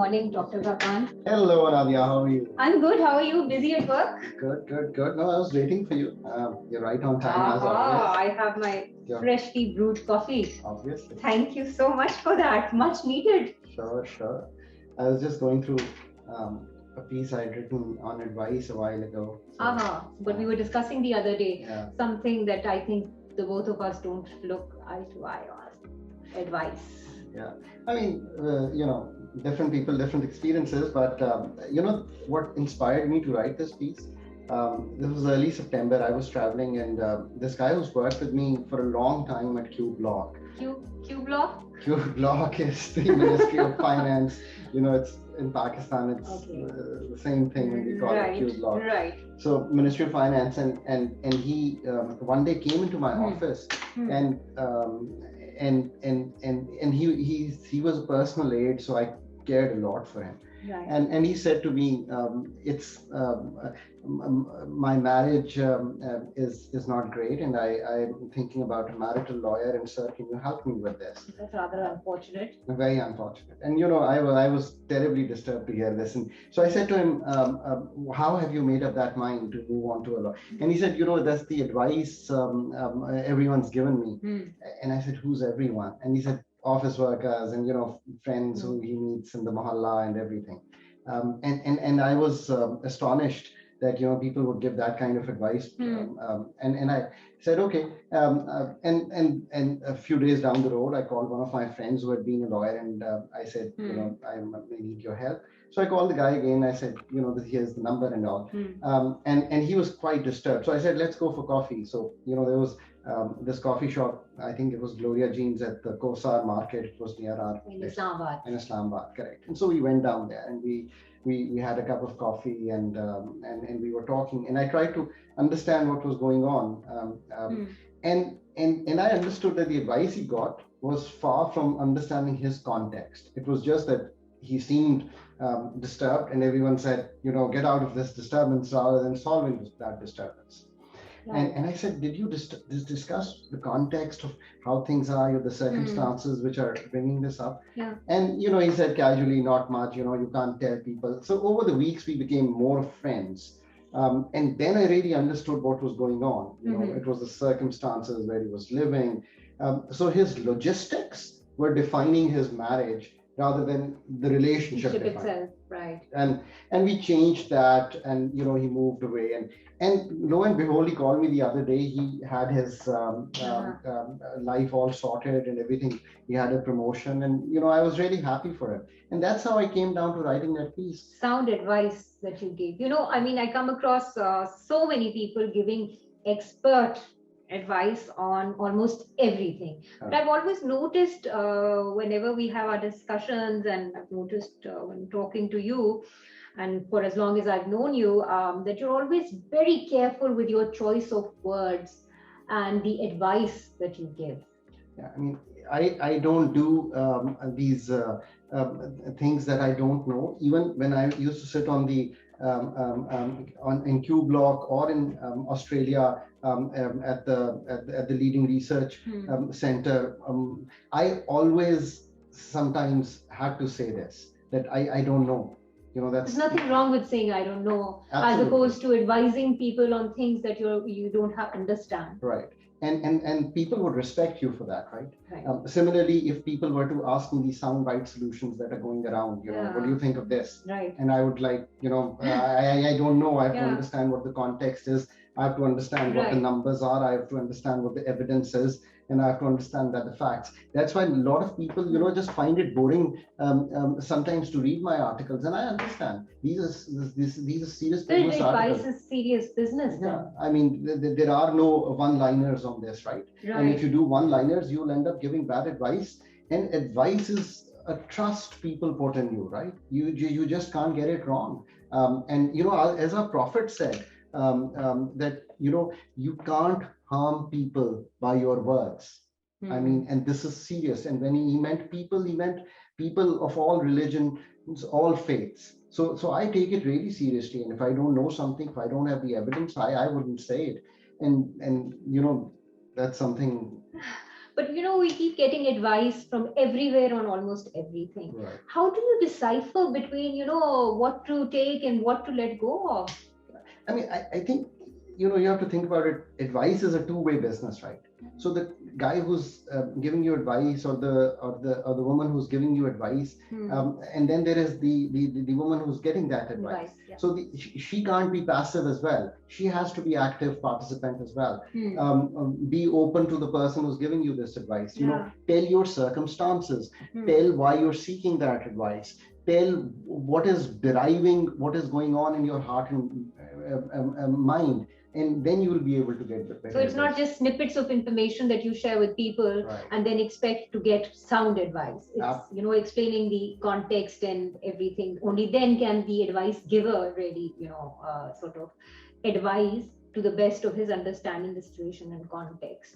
morning, Dr. Khaqan. Hello, Nadia. How are you? I'm good. How are you? Busy at work? Good. No, I was waiting for you. You're right on time as always. I have my freshly brewed coffee. Obviously. Thank you so much for that. Much needed. Sure. I was just going through a piece I'd written on advice a while ago. But we were discussing the other day something that I think the both of us don't look eye to eye on. Advice. Yeah. I mean, different people, different experiences, but what inspired me to write this piece? This was early September. I was traveling, and this guy who's worked with me for a long time at Q Block. Q Block? Q Block is the Ministry of Finance. It's in Pakistan. It's the same thing when we call it Q Block. Right. So Ministry of Finance, and he one day came into my office, and he was a personal aide, so I cared a lot for him. Right. And he said to me, my marriage is not great, and I'm thinking about a marital lawyer, and sir, can you help me with this? That's rather unfortunate. Very unfortunate. And I was terribly disturbed to hear this. And so I said to him, how have you made up that mind to move on to a law? And he said, that's the advice everyone's given me. And I said, who's everyone? And he said, office workers and friends who he meets in the mohalla and everything, and I was astonished that people would give that kind of advice, and I said okay, and a few days down the road I called one of my friends who had been a lawyer, and I said I need your help. So I called the guy again. I said here's the number and all, and he was quite disturbed. So I said let's go for coffee. So there was this coffee shop, I think it was Gloria Jeans at the Kosar market. It was near our in Islamabad. In Islamabad, correct. And so we went down there and we had a cup of coffee and we were talking, and I tried to understand what was going on. And I understood that the advice he got was far from understanding his context. It was just that he seemed disturbed, and everyone said, get out of this disturbance rather than solving that disturbance. Right. And I said, did you discuss the context of how things are, the circumstances which are bringing this up? Yeah. And, he said casually, not much, you can't tell people. So over the weeks, we became more friends. And then I really understood what was going on. It was the circumstances where he was living. So his logistics were defining his marriage rather than the relationship itself, right? And we changed that, and he moved away, and lo and behold, he called me the other day. He had his life all sorted and everything. He had a promotion, and I was really happy for him. And that's how I came down to writing that piece. Sound advice that you gave. I come across so many people giving expert advice on almost everything. But I've always noticed whenever we have our discussions, and I've noticed when talking to you, and for as long as I've known you, that you're always very careful with your choice of words and the advice that you give. Yeah, I mean, I don't do these things that I don't know. Even when I used to sit on the in Q Block or in Australia at the leading research center, I always sometimes had to say this, that I don't know. There's nothing wrong with saying I don't know. Absolutely. As opposed to advising people on things that you don't understand. Right. And people would respect you for that, right? Right. Similarly, if people were to ask me the soundbite solutions that are going around, what do you think of this? Right. And I would I don't know. I have to understand what the context is. I have to understand what the numbers are. I have to understand what the evidence is, and I have to understand the facts. That's why a lot of people, just find it boring sometimes to read my articles, and I understand these are serious business articles. Advice is serious business. Yeah, I mean, there are no one-liners on this, right? And if you do one-liners, you'll end up giving bad advice. And advice is a trust people put in you, right? You just can't get it wrong. And as our prophet said, that you can't harm people by your words. I mean, and this is serious. And when he meant people of all religions, all faiths. So I take it really seriously. And if I don't know something, if I don't have the evidence, I wouldn't say it. And that's something But we keep getting advice from everywhere on almost everything. Right. How do you decipher between what to take and what to let go of? I mean, I think you have to think about it. Advice is a two-way business, right? So the guy who's giving you advice, or the woman who's giving you advice, and then there is the woman who's getting that advice. Yeah. So she can't be passive as well. She has to be active participant as well. Be open to the person who's giving you this advice. Tell your circumstances. Tell why you're seeking that advice. Tell what is going on in your heart and mind, and then you will be able to get the better. So it's not just snippets of information that you share with people, right, and then expect to get sound advice. It's explaining the context and everything. Only then can the advice giver really sort of advise to the best of his understanding the situation and context.